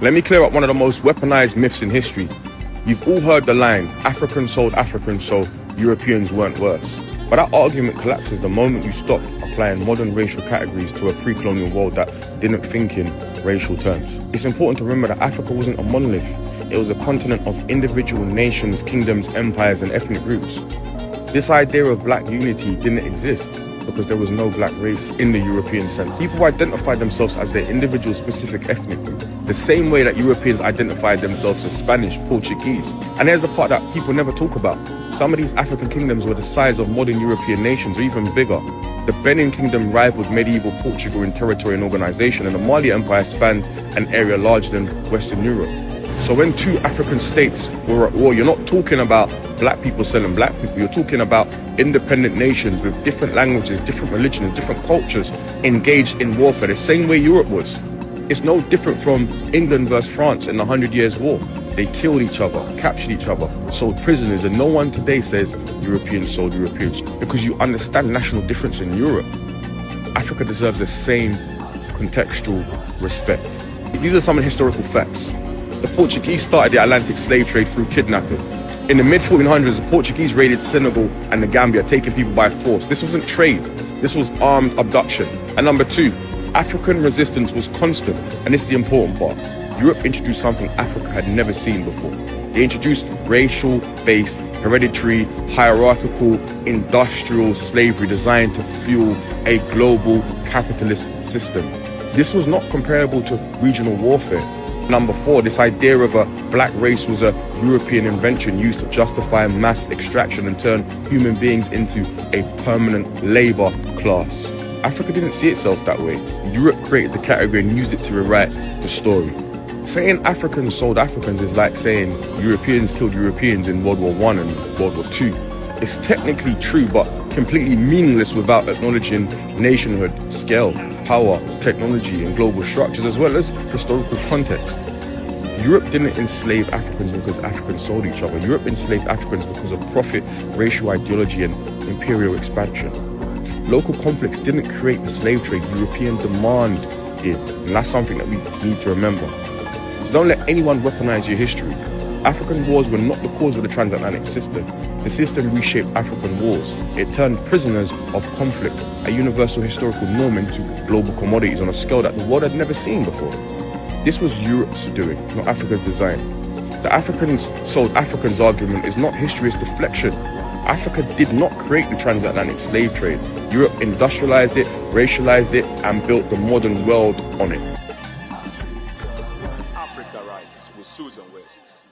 Let me clear up one of the most weaponized myths in history. You've all heard the line, Africans sold Africans, so Europeans weren't worse. But that argument collapses the moment you stop applying modern racial categories to a pre-colonial world that didn't think in racial terms. It's important to remember that Africa wasn't a monolith. It was a continent of individual nations, kingdoms, empires, and ethnic groups. This idea of black unity didn't exist because there was no black race in the European sense. People identified themselves as their individual specific ethnic group, the same way that Europeans identified themselves as Spanish, Portuguese. And here's the part that people never talk about. Some of these African kingdoms were the size of modern European nations, or even bigger. The Benin Kingdom rivaled medieval Portugal in territory and organization, and the Mali Empire spanned an area larger than Western Europe. So when two African states were at war, you're not talking about black people selling black people. You're talking about independent nations with different languages, different religions, different cultures engaged in warfare, the same way Europe was. It's no different from England versus France in the 100 Years' War. They killed each other, captured each other, sold prisoners, and no one today says Europeans sold Europeans, because you understand national difference in Europe. Africa deserves the same contextual respect. These are some historical facts. The Portuguese started the Atlantic slave trade through kidnapping. In the mid-1400s, the Portuguese raided Senegal and the Gambia, taking people by force. This wasn't trade, this was armed abduction. And number two, African resistance was constant, and this is the important part. Europe introduced something Africa had never seen before. They introduced racial-based, hereditary, hierarchical, industrial slavery designed to fuel a global capitalist system. This was not comparable to regional warfare. Number four, this idea of a black race was a European invention used to justify mass extraction and turn human beings into a permanent labor class. Africa didn't see itself that way. Europe created the category and used it to rewrite the story. Saying Africans sold Africans is like saying Europeans killed Europeans in World War I and World War II. It's technically true, but completely meaningless without acknowledging nationhood, scale, power, technology, and global structures, as well as historical context. Europe didn't enslave Africans because Africans sold each other. Europe enslaved Africans because of profit, racial ideology, and imperial expansion. Local conflicts didn't create the slave trade. European demand did, and that's something that we need to remember. So don't let anyone weaponize your history. African wars were not the cause of the transatlantic system. The system reshaped African wars. It turned prisoners of conflict, a universal historical norm, into global commodities on a scale that the world had never seen before. This was Europe's doing, not Africa's design. The Africans sold Africans argument is not history, it's deflection. Africa did not create the transatlantic slave trade. Europe industrialized it, racialized it, and built the modern world on it. Africa Rights with Susan West.